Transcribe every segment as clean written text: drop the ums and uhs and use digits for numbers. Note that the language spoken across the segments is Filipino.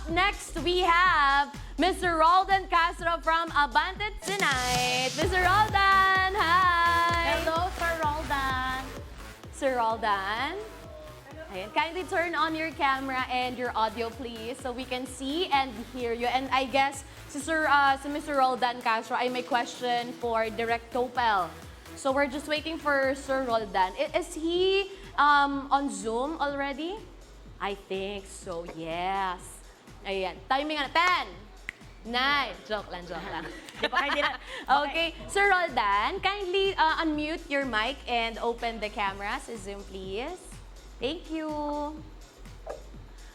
next, we have Mr. Roldan Castro from Abante tonight. Mr. Roldan, hi! Hello, Sir Roldan. Sir Roldan. Ayan, kindly turn on your camera and your audio, please, so we can see and hear you. And I guess si Mr. Roldan Castro ay may question for Direct Topel. So we're just waiting for Sir Roldan. Is he on Zoom already? I think so, yes. Ayan, timing na, 10, 9, joke lang. Okay, Sir Roldan, kindly unmute your mic and open the camera sa Zoom, please. Thank you.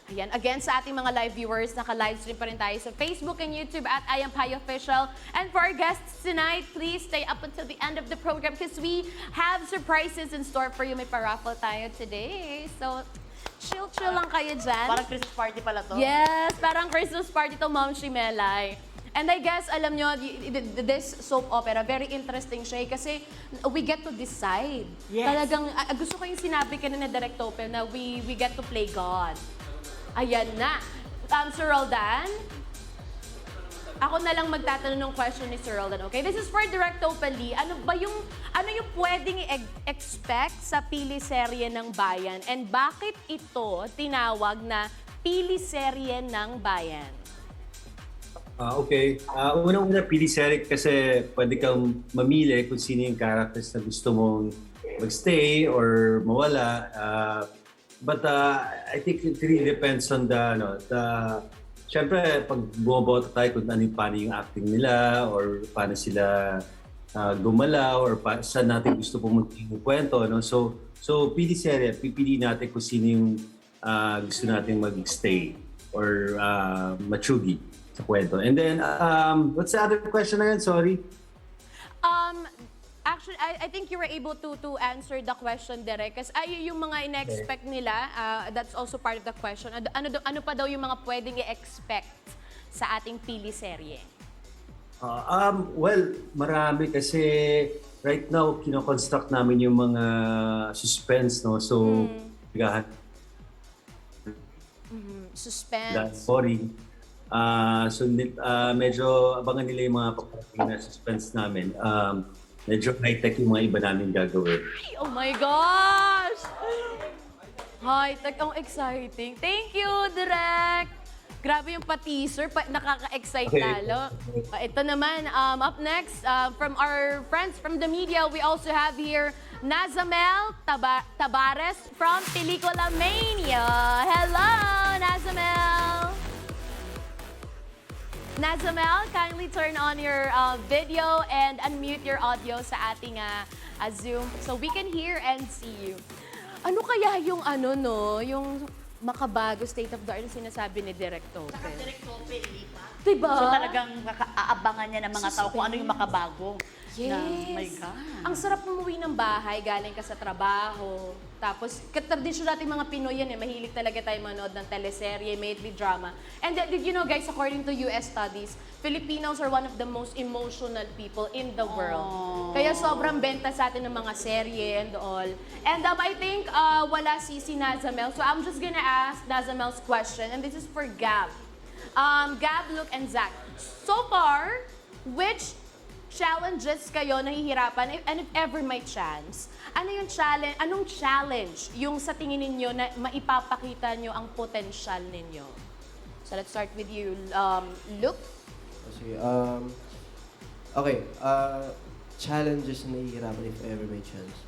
Ayan, again sa ating mga live viewers, naka-livestream pa rin tayo sa Facebook and YouTube at iyong Official. And for our guests tonight, please stay up until the end of the program because we have surprises in store for you. May pa-raffle tayo today. So, chill lang kayo dyan. Parang Christmas party pala to. Yes, parang Christmas party to, Ma'am Shimelay. And I guess, alam nyo, this soap opera, very interesting siya kasi we get to decide. Yes. Talagang, gusto ko yung sinabi kanina na Direct Topel na we get to play God. Ayan na. Sir Roldan, ako na lang magtatanong ng question ni Sir Roldan, okay? This is for Direct Topel. Ano yung pwedeng i-expect sa pili-serye ng bayan? And bakit ito tinawag na pili-serye ng bayan? Okay. Unang-una, pili-serye kasi pwede kang mamili kung sino yung characters na gusto mong magstay or mawala. But I think it really depends on Siyempre, pag bumoboto tayo kung paano yung acting nila or paano sila gumalaw or saan natin gusto pumunta yung kwento. No? So pili-serye, pipili natin kung sino yung gusto natin mag-stay or matsugi sa kwento. And then, what's the other question again? Sorry. Actually, I think you were able to answer the question, Derek. Kasi yung mga ina-expect nila, that's also part of the question. Ano pa daw yung mga pwedeng i-expect sa ating pili-serye? Well, marami kasi right now, kino-construct namin yung mga suspense, no? So, Suspense. boring. Medyo abangan nila yung mga paparating na suspense namin. Medyo high-tech yung mga iba namin gagawin. Oh my gosh! High-tech, ang exciting. Thank you, Direk! Grabe yung pa-teaser, nakaka-excite lalo. Ito naman, up next, from our friends from the media, we also have here Nazamel Tabares from Pelikula Mania. Hello, Nazamel! Nazamel, kindly turn on your video and unmute your audio sa ating Zoom so we can hear and see you. Ano kaya yung yung makabago state of the art na sinasabi ni Direct Topel? Saka Direct Topel, di ba? Diba? So talagang aabangan niya ng mga tao kung ano yung makabago. Yes. Oh my God. Ang sarap umuwi ng bahay, galing ka sa trabaho. Tapos, katradisyon natin mga Pinoy yan mahilig talaga tayo manood ng teleserye, may it be drama. And did you know guys, according to US studies, Filipinos are one of the most emotional people in the world. Kaya sobrang benta sa atin ng mga serye and all. And I think wala si Nazamel. So I'm just gonna ask Nazamel's question, and this is for Gab. Gab, Luke, and Zach. So far, which challenges kayo nahihirapan, and if ever may chance, anong challenge yung sa tingin ninyo na maipapakita nyo ang potensyal ninyo? So let's start with you, Luke. Sige, okay, challenges na nahihirapan if ever may chance.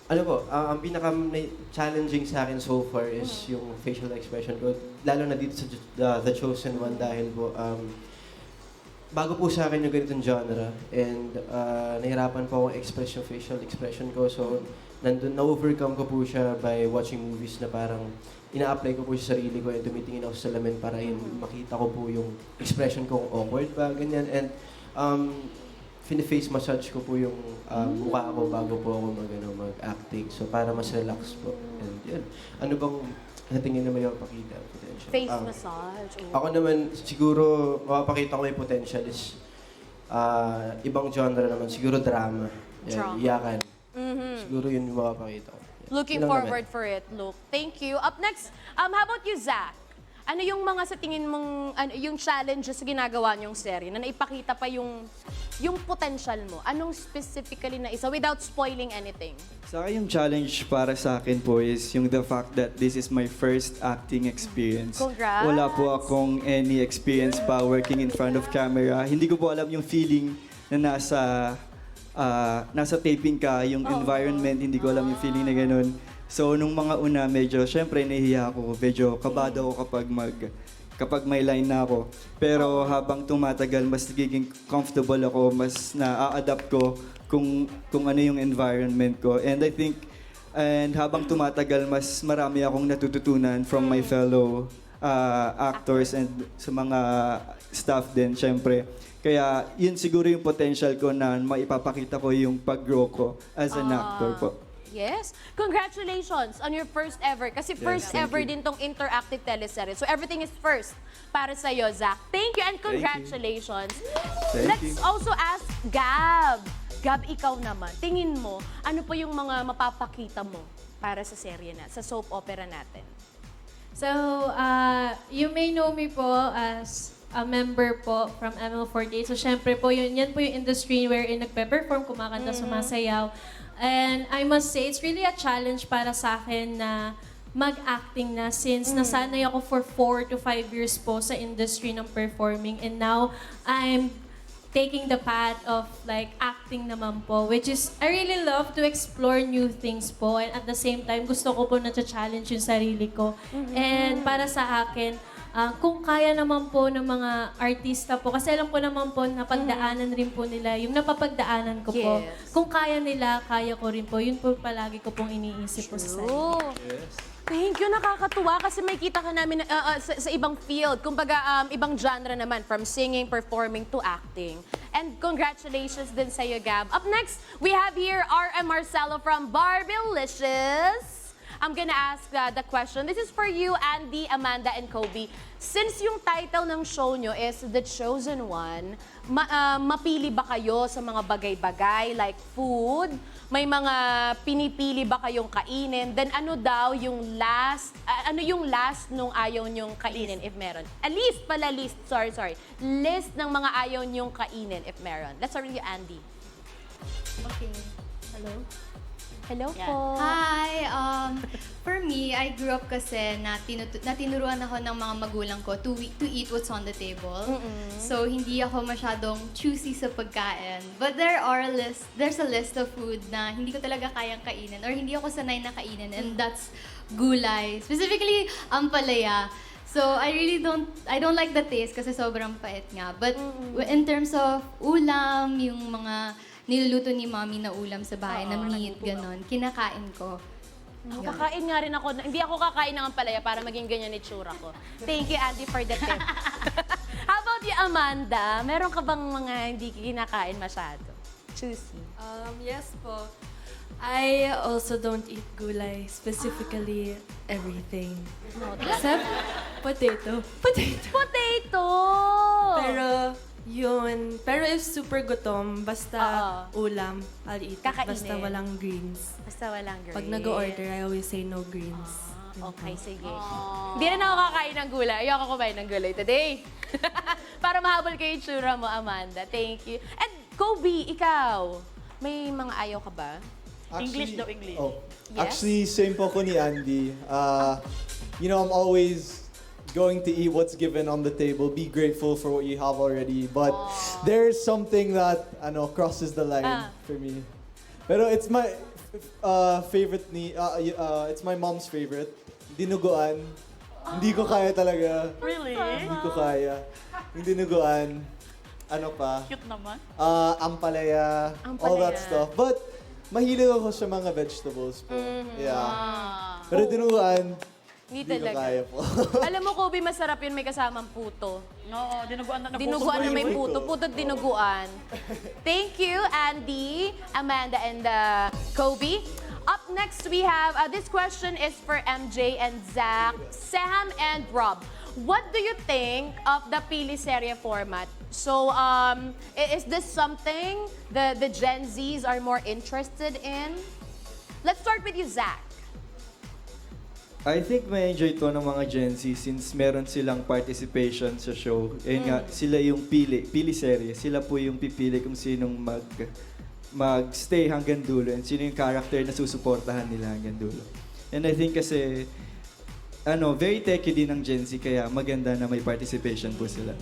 Ang pinaka-challenging sa akin so far is yung facial expression ko, lalo na dito sa The Chosen One dahil po, bago po sa akin yung ganitong genre and nahirapan po akong express yung facial expression ko. So, na-overcome ko po siya by watching movies na parang ina-apply ko po sa sarili ko and tumitingin ako sa salamin para makita ko po yung expression ko kung awkward ba, ganyan. And face massage ko po yung mukha ko bago po ako mag-acting. So, para mas relax po. And yun. Ano bang tingin na may mapakita? Face massage. Ako naman, siguro, mapapakita ko may potential is ibang genre naman. Siguro drama. Yan, iyakan. Siguro yun yung mapapakita ko. Looking forward for it, Luke. Thank you. Up next, how about you, Zach? Ano yung mga sa tingin mong, yung challenges sa ginagawa niyong serye na naipakita pa yung potential mo? Anong specifically na isa without spoiling anything? Sa akin yung challenge para sa akin po is yung the fact that this is my first acting experience. Congrats! Wala po akong any experience pa working in front of camera. Hindi ko po alam yung feeling na nasa taping ka, yung environment, hindi ko alam yung feeling na ganun. So, nung mga una, medyo, syempre, nahihiya ako. Medyo kabado ako kapag may line na ako. Pero habang tumatagal, mas nagiging comfortable ako, mas na-adapt ko kung ano yung environment ko. And I think, habang tumatagal, mas marami akong natututunan from my fellow actors and sa mga staff din, syempre. Kaya yun siguro yung potential ko na maipapakita ko yung pag-grow ko as an actor po. Yes. Congratulations on your first ever. Kasi first thank ever you. din tong interactive teleserye. So everything is first para sa'yo, Zach. Thank you and congratulations. Thank Let's you. also ask Gab. Gab, ikaw naman. Tingin mo, ano po yung mga mapapakita mo para sa serye na, sa soap opera natin? So, you may know me po as a member po from ML48. So, syempre po, yan po yung industry wherein nagpe-perform, kumakanta, sumasayaw. And I must say, it's really a challenge para sa akin na mag-acting na since nasanay ako for 4 to 5 years po sa industry ng performing. And now, I'm taking the path of like acting naman po, which is, I really love to explore new things po. And at the same time, gusto ko po na-challenge yung sarili ko. And para sa akin, kung kaya naman po ng mga artista po, kasi alam ko naman po, napagdaanan rin po nila, yung napapagdaanan ko po. Yes. Kung kaya nila, kaya ko rin po. Yun po palagi ko pong iniisip po sa sarili. Oh. Thank you, nakakatuwa kasi may kita ka namin sa ibang field. Kumbaga, ibang genre naman, from singing, performing, to acting. And congratulations din sa'yo, Gab. Up next, we have here RM Marcelo from Barbilicious. I'm gonna ask the question. This is for you, Andy, Amanda, and Kobe. Since yung title ng show nyo is The Chosen One, mapili ba kayo sa mga bagay-bagay like food? May mga pinipili ba kayong kainin? Then ano daw yung last, nung ayaw nyong kainin if meron? List. Sorry. List ng mga ayaw nyong kainin if meron. Let's start with you, Andy. Okay. Hello? Hello Yan. po. Hi! For me, I grew up kasi na tinuruan ako ng mga magulang ko to eat what's on the table. So, hindi ako masyadong choosy sa pagkain. But there's a list of food na hindi ko talaga kayang kainin or hindi ako sanay na kainin, and that's gulay. Specifically, ampalaya. So, I don't like the taste kasi sobrang pait nga. But in terms of ulam, yung mga niluluto ni mommy na ulam sa bahay, na meat, ganon, kinakain ko. Kakain nga rin ako. Hindi ako kakain ng ampalaya para maging ganyan itsura ko. Thank you, Andy, for the tip. How about you, Amanda? Meron ka bang mga hindi kinakain masyado? Choosy. Yes po. I also don't eat gulay, specifically everything. Except potato. Potato! Pero if super gutom, basta ulam, I'll eat it. Kakainin. Basta walang greens. Basta walang green. Pag nag-order, I always say no greens. Okay, sige. Hindi rin ako kakain ng gulay. Ayoko kumain ng gulay today. Para mahabol kayo yung tsura mo, Amanda. Thank you. And Kobe, ikaw, may mga ayaw ka ba? English daw, English. Oh, Yes? actually, same po ko ni Andy. I'm always going to eat what's given on the table. Be grateful for what you have already. But there's something that crosses the line for me. Pero it's my favorite it's my mom's favorite. Dinuguan. Hindi ko kaya talaga. Really? Hindi ko kaya. Yung dinuguan. Ano pa? Cute naman. Ampalaya, all that stuff. But mahilig ako sa mga vegetables po. Yeah. Pero dinuguan, Hindi hindi ko talaga. kaya po. Alam mo, Kobe, masarap yun may kasamang puto. Oo, dinuguan na Dinuguan na may Favorite puto. ko. Puto't dinuguan. Thank you, Andy, Amanda, and Kobe. Up next, we have, this question is for MJ and Zach, Sam and Rob. What do you think of the Piliserye format? So, is this something the Gen Zs are more interested in? Let's start with you, Zach. I think may enjoy to ng mga Gen Z since meron silang participation sa show. Nga, sila yung pili serye. Sila po yung pipili kung sinong mag-stay hanggang dulo and sino yung character na susuportahan nila hanggang dulo. And I think kasi, very techy din ng Gen Z kaya maganda na may participation po sila.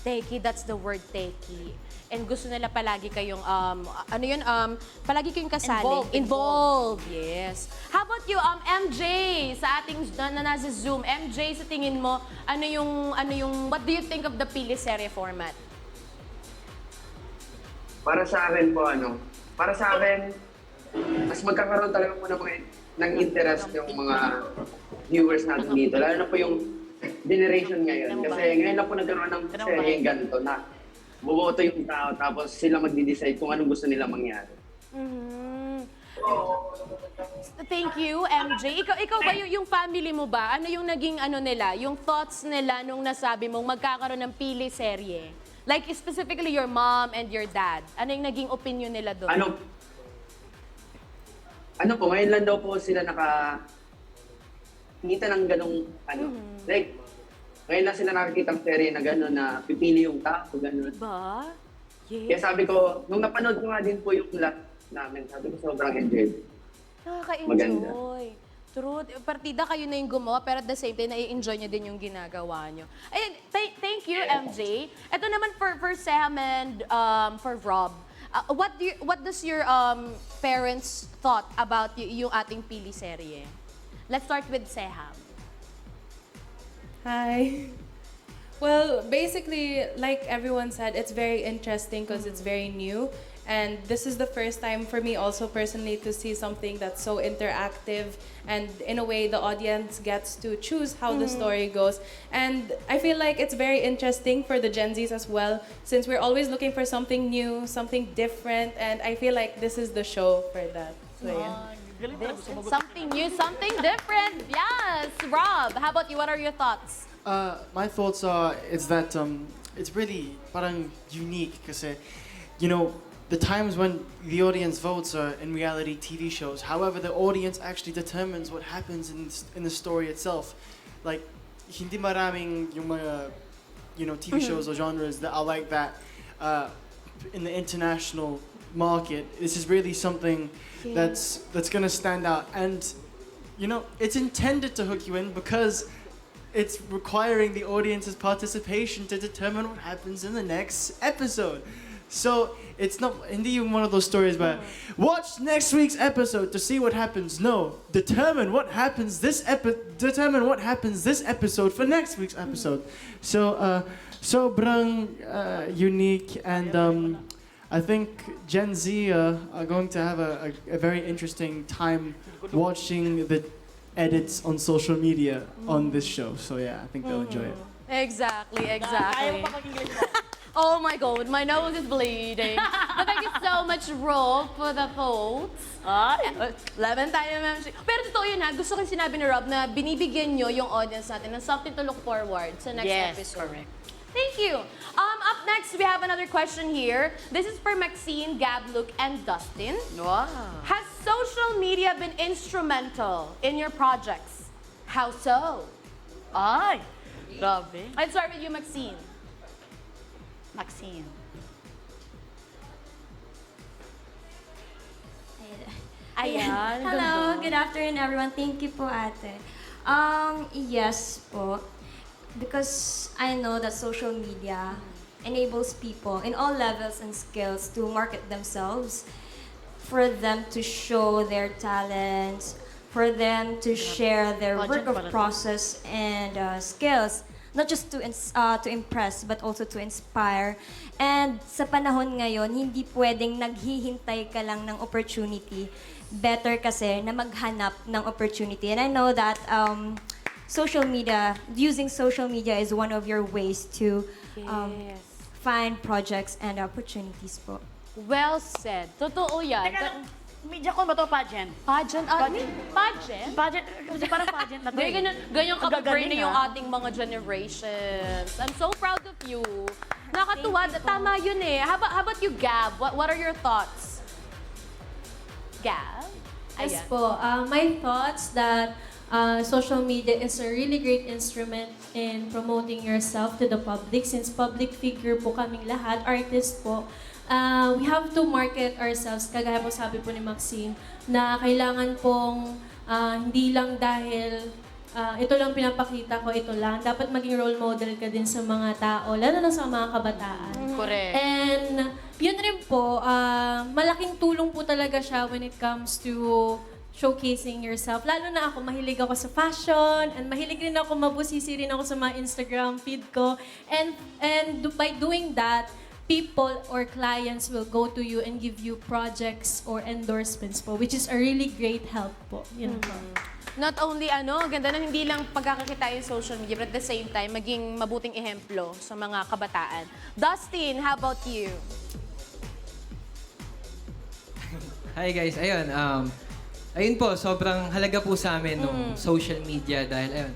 Techie, that's the word techie. And gusto nila palagi kayong, palagi kayong kasali. Involved. Yes. How about you, MJ, sa ating, na nasa Zoom, MJ, sa tingin mo, what do you think of the Pili Serye format? Para sa akin po, mas magkakaroon talaga po ng interest yung mga viewers natin dito. Lalo na po yung generation ngayon. Kasi ngayon lang po nagkaroon ng seryeng ganito na buboto yung tao tapos sila magde-decide kung anong gusto nila mangyari. Thank you, MJ. Ikaw ba yung family mo ba? Ano yung naging nila, yung thoughts nila nung nasabi mong magkakaroon ng Pili Serye? Like specifically your mom and your dad. Ano yung naging opinion nila doon? Po, ngayon lang daw po sila nakikita ng ganong like ngayon lang sila nakikita ng serye na gano'n na pipili yung tao, gano'n. Diba? Yes. Kaya sabi ko, nung napanood ko nga din po yung lahat namin, sabi ko sobrang enjoy. Nakaka-enjoy. True. Partida kayo na yung gumawa, pero at the same time, nai-enjoy nyo din yung ginagawa nyo. Ayun, thank you, MJ. Ito naman for Sam and for Rob. What does your parents thought about yung ating Pili Serye? Let's start with Seham. Hi. Well, basically, like everyone said, it's very interesting because it's very new. And this is the first time for me also personally to see something that's so interactive and in a way the audience gets to choose how the story goes. And I feel like it's very interesting for the Gen Zs as well since we're always looking for something new, something different, and I feel like this is the show for that. So yeah. Something new, something different. Yes, Rob, how about you? What are your thoughts? My thoughts are it's that it's really parang unique kasi the times when the audience votes are in reality TV shows. However, the audience actually determines what happens in the story itself. Like hindi maraming yung mga TV shows or genres that are like that in the international market. This is really something that's gonna stand out, and it's intended to hook you in because it's requiring the audience's participation to determine what happens in the next episode. So it's not hindi yung one of those stories where watch next week's episode to see what happens. No, determine what happens this episode for next week's episode. So sobrang unique, and I think Gen Z are going to have a very interesting time watching the edits on social media on this show. So yeah, I think they'll enjoy it. Exactly. Oh my God, my nose is bleeding. But thank you so much, Rob, for the votes. 11 tayo, ma'am. Pero totoo yun ha, gusto ko yung sinabi ni Rob na binibigyan nyo yung audience natin ng something to look forward sa next episode. Correct. Thank you. Up next, we have another question here. This is for Maxine, Gab, Luke, and Dustin. Wow. Has social media been instrumental in your projects? How so? Ay, grabe. Let's start with you, Maxine. Maxine. Ayan. Hello, good afternoon everyone. Thank you po ate. Yes po. Because I know that social media enables people in all levels and skills to market themselves, for them to show their talents, for them to share their work of process and skills, not just to impress but also to inspire. And sa panahon ngayon, hindi pwedeng naghihintay ka lang ng opportunity. Better kasi na maghanap ng opportunity. And I know that using social media is one of your ways to find projects and opportunities po. Well said. Totoo yan. Media ko ba to, pageant? Pageant? Pageant? Pageant, kasi parang pageant na to. Ganyan ka-brain na yung ah. ating mga generations. I'm so proud of you. Nakatuwa. Tama yun eh. How about you, Gab? What are your thoughts? Gab? Yes po. My thoughts that social media is a really great instrument in promoting yourself to the public. Since public figure po kaming lahat, artist po, we have to market ourselves, kagaya po sabi po ni Maxine, na kailangan pong hindi lang dahil ito lang pinapakita ko, ito lang. Dapat maging role model ka din sa mga tao, lalo na sa mga kabataan. Correct. And yun rin po, malaking tulong po talaga siya when it comes to showcasing yourself. Lalo na ako, mahilig ako sa fashion, and mahilig rin ako, mabusisi rin ako sa mga Instagram feed ko. And by doing that, people or clients will go to you and give you projects or endorsements po, which is a really great help po. Yun po. Not only ganda na hindi lang pagkakakita yung social media, but at the same time, maging mabuting ehemplo sa mga kabataan. Dustin, how about you? Hi guys, ayun po, sobrang halaga po sa amin nung social media dahil ayun,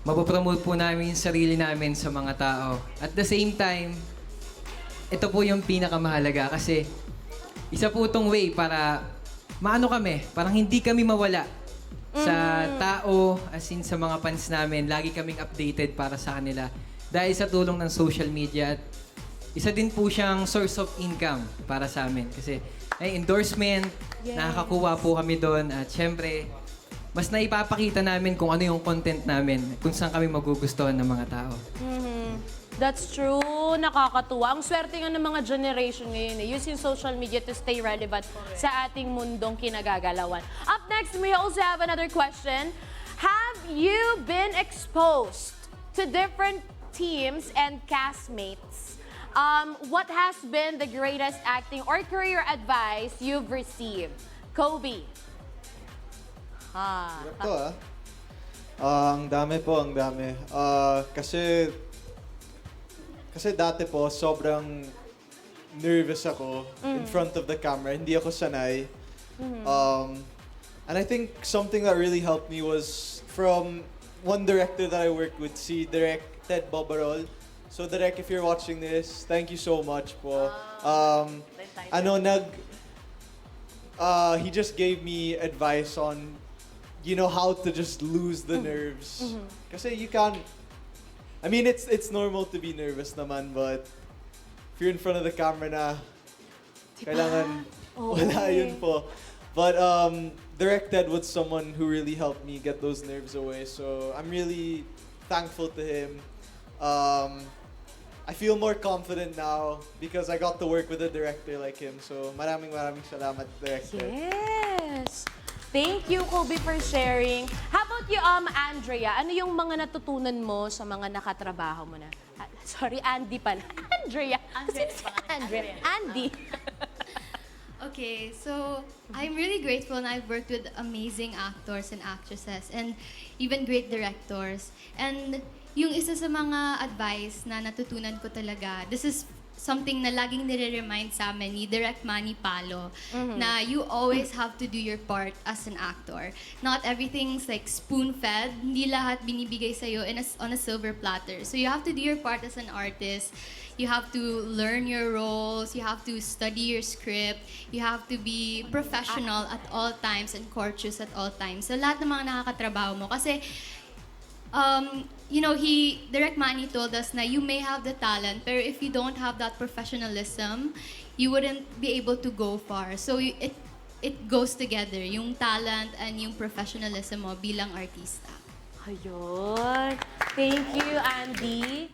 mapopromote po namin yung sarili namin sa mga tao. At the same time, ito po yung pinakamahalaga kasi isa po itong way para maano kami, parang hindi kami mawala sa tao, as in sa mga fans namin. Lagi kaming updated para sa kanila dahil sa tulong ng social media. At isa din po siyang source of income para sa amin kasi ay endorsement, nakakakuha po kami doon at syempre, mas naipapakita namin kung ano yung content namin, kung saan kami magugustuhan ng mga tao. That's true. Nakakatuwa. Ang swerte nga ng mga generation ngayon using social media to stay relevant sa ating mundong kinagagalawan. Up next, we also have another question. Have you been exposed to different teams and castmates? What has been the greatest acting or career advice you've received? Kobe. Ito ang dami po, ang dami. Kasi dati po, sobrang nervous ako in front of the camera. Hindi ako sanay. And I think something that really helped me was from one director that I worked with, si Direk Ted Bobarol. So Direk, if you're watching this, thank you so much po. He just gave me advice on, how to just lose the nerves. Kasi you can't, I mean, it's normal to be nervous naman, but if you're in front of the camera na, kailangan wala yun po. But Directed was someone who really helped me get those nerves away. So I'm really thankful to him. I feel more confident now because I got to work with a director like him. So maraming salamat, Directed. Yes. Thank you, Kobe, for sharing. How about you, Andrea? Ano yung mga natutunan mo sa mga nakatrabaho mo na? Sorry, Andy pala. Andrea. Andy. Okay, so I'm really grateful and I've worked with amazing actors and actresses and even great directors. And yung isa sa mga advice na natutunan ko talaga, this is something na laging nire-remind sa amin ni Direct Manny Palo, na you always have to do your part as an actor. Not everything's like spoon-fed. Hindi lahat binibigay sa'yo on a silver platter. So you have to do your part as an artist. You have to learn your roles. You have to study your script. You have to be professional at all times and courteous at all times. So lahat ng mga nakakatrabaho mo. Kasi Direct Manny told us na you may have the talent, pero if you don't have that professionalism, you wouldn't be able to go far. So it goes together, yung talent and yung professionalism mo bilang artista. Ayun. Thank you, Andy.